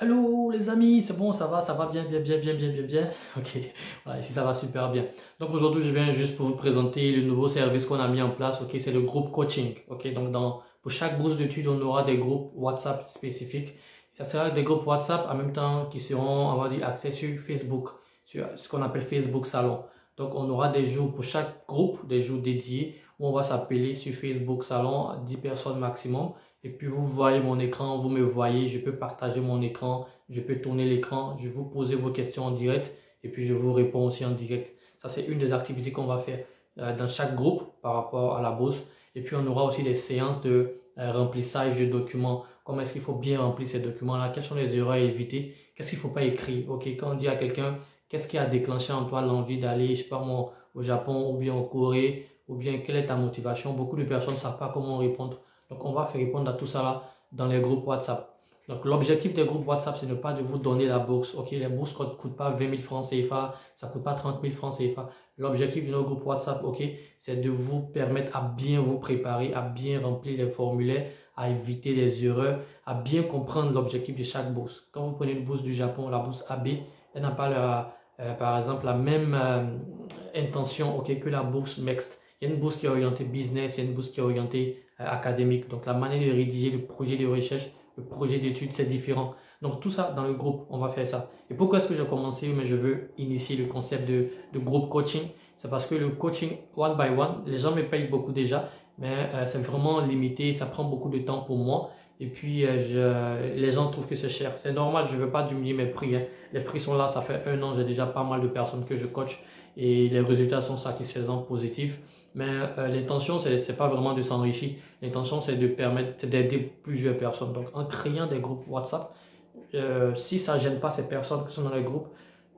Allô les amis, c'est bon, ça va bien. Ok, voilà, ici ça va super bien. Donc aujourd'hui, je viens juste pour vous présenter le nouveau service qu'on a mis en place. Ok, c'est le groupe coaching. Ok, donc pour chaque bourse d'études, on aura des groupes WhatsApp spécifiques. Ça sera des groupes WhatsApp en même temps qui seront, on va dire, axés sur Facebook, sur ce qu'on appelle Facebook Salon. Donc on aura des jours pour chaque groupe, des jours dédiés où on va s'appeler sur Facebook Salon, 10 personnes maximum. Et puis vous voyez mon écran, vous me voyez, je peux partager mon écran, je peux tourner l'écran, je vous poser vos questions en direct et puis je vous réponds aussi en direct. Ça, c'est une des activités qu'on va faire dans chaque groupe par rapport à la bourse. Et puis on aura aussi des séances de remplissage de documents. Comment est-ce qu'il faut bien remplir ces documents-là? Quelles sont les erreurs à éviter? Qu'est-ce qu'il ne faut pas écrire? Ok, quand on dit à quelqu'un, qu'est-ce qui a déclenché en toi l'envie d'aller, je sais pas moi, au Japon ou bien en Corée, ou bien quelle est ta motivation? Beaucoup de personnes ne savent pas comment répondre. Donc, on va faire répondre à tout ça là dans les groupes WhatsApp. Donc, l'objectif des groupes WhatsApp, c'est ne pas de vous donner la bourse. Ok, les bourses ne coûtent pas 20 000 francs CFA, ça ne coûte pas 30 000 francs CFA. L'objectif de nos groupes WhatsApp, ok, c'est de vous permettre à bien vous préparer, à bien remplir les formulaires, à éviter les erreurs, à bien comprendre l'objectif de chaque bourse. Quand vous prenez une bourse du Japon, la bourse AB, elle n'a pas, par exemple, la même intention, ok, que la bourse mixte. Il y a une bourse qui est orientée business, il y a une bourse qui est orientée académique. Donc la manière de rédiger le projet de recherche, le projet d'étude, c'est différent. Donc tout ça dans le groupe, on va faire ça. Et pourquoi est-ce que j'ai commencé, mais je veux initier le concept de groupe coaching? C'est parce que le coaching one by one, les gens me payent beaucoup déjà, mais c'est vraiment limité, ça prend beaucoup de temps pour moi. Et puis les gens trouvent que c'est cher. C'est normal, je ne veux pas diminuer mes prix, hein. Les prix sont là, ça fait 1 an, j'ai déjà pas mal de personnes que je coach et les résultats sont satisfaisants, positifs. Mais l'intention, c'est pas vraiment de s'enrichir. L'intention, c'est de permettre d'aider plusieurs personnes. Donc, en créant des groupes WhatsApp, si ça ne gêne pas ces personnes qui sont dans les groupes,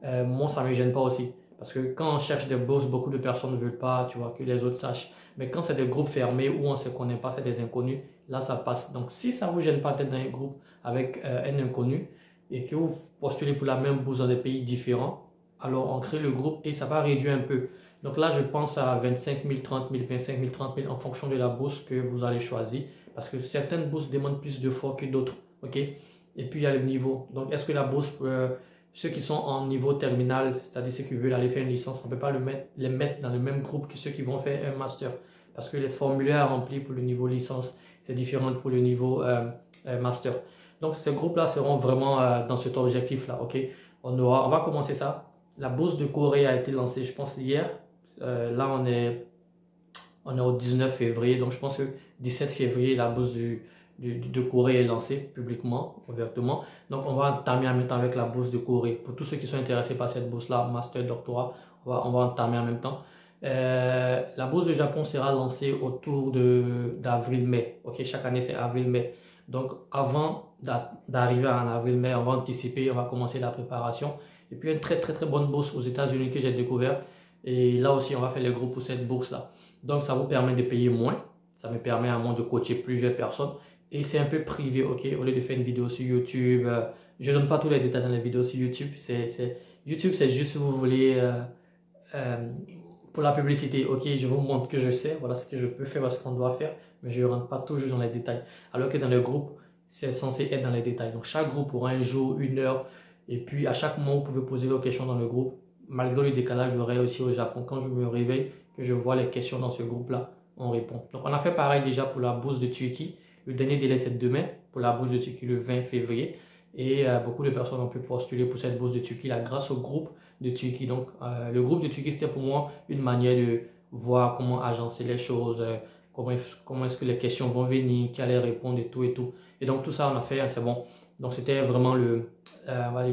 moi, ça ne me gêne pas aussi. Parce que quand on cherche des bourses, beaucoup de personnes ne veulent pas, tu vois, que les autres sachent. Mais quand c'est des groupes fermés où on ne se connaît pas, c'est des inconnus, là, ça passe. Donc, si ça ne vous gêne pas d'être dans un groupe avec un inconnu et que vous postulez pour la même bourse dans des pays différents, alors on crée le groupe et ça va réduire un peu. Donc là, je pense à 25 000, 30 000, 25 000, 30 000 en fonction de la bourse que vous allez choisir. Parce que certaines bourses demandent plus d'efforts que d'autres. Ok? Et puis il y a le niveau. Donc est-ce que la bourse, ceux qui sont en niveau terminal, c'est-à-dire ceux qui veulent aller faire une licence, on ne peut pas les mettre dans le même groupe que ceux qui vont faire un master. Parce que les formulaires à remplir pour le niveau licence, c'est différent pour le niveau master. Donc ces groupes-là seront vraiment dans cet objectif-là. Ok? On va commencer ça. La bourse de Corée a été lancée, je pense, hier. Là, on est au 19 février, donc je pense que 17 février, la bourse de Corée est lancée publiquement, ouvertement. Donc, on va entamer en même temps avec la bourse de Corée. Pour tous ceux qui sont intéressés par cette bourse-là, master, doctorat, on va entamer en même temps. La bourse du Japon sera lancée autour d'avril-mai. Ok, chaque année, c'est avril-mai. Donc, avant d'arriver en avril-mai, on va anticiper, on va commencer la préparation. Et puis, une très bonne bourse aux États-Unis que j'ai découvert. Et là aussi, on va faire les groupes pour cette bourse-là. Donc, ça vous permet de payer moins. Ça me permet à moi de coacher plusieurs personnes. Et c'est un peu privé, ok? Au lieu de faire une vidéo sur YouTube, je ne donne pas tous les détails dans les vidéos sur YouTube. YouTube, c'est juste si vous voulez pour la publicité, ok? Je vous montre que je sais, voilà ce que je peux faire, voilà ce qu'on doit faire, mais je ne rentre pas toujours dans les détails. Alors que dans le groupe, c'est censé être dans les détails. Donc, chaque groupe aura un jour, une heure, et puis à chaque moment, vous pouvez poser vos questions dans le groupe. Malgré le décalage horaire aussi au Japon, quand je me réveille, que je vois les questions dans ce groupe-là, on répond. Donc, on a fait pareil déjà pour la bourse de Turquie. Le dernier délai, c'est demain pour la bourse de Turquie, le 20 février. Et beaucoup de personnes ont pu postuler pour cette bourse de Turquie là, grâce au groupe de Turquie. Donc, le groupe de Turquie, c'était pour moi une manière de voir comment agencer les choses, comment est-ce que les questions vont venir, qui allait répondre et tout et tout. Et donc, tout ça, on a fait, c'est bon. Donc, c'était vraiment le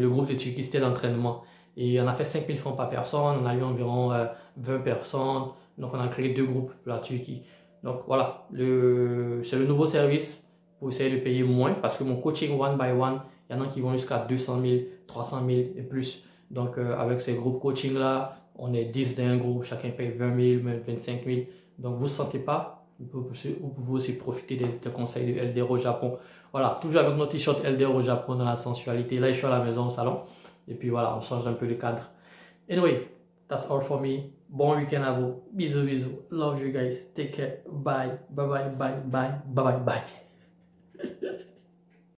groupe de Turquie, c'était l'entraînement. Et on a fait 5 000 francs par personne, on a eu environ 20 personnes. Donc, on a créé 2 groupes pour la Turquie. Donc, voilà, c'est le nouveau service pour essayer de payer moins parce que mon coaching one by one, il y en a qui vont jusqu'à 200 000, 300 000 et plus. Donc, avec ces groupes coaching-là, on est 10 d'un groupe, chacun paye 20 000, 25 000. Donc, vous ne sentez pas, vous pouvez aussi profiter des conseils de LDR au Japon. Voilà, toujours avec notre t-shirt LDR au Japon dans la sensualité. Là, je suis à la maison au salon. Et puis voilà, on change un peu le cadre. Anyway, that's all for me. Bon week-end à vous. Bisous, bisous. Love you guys. Take care. Bye. Bye, bye, bye, bye, bye, bye, bye.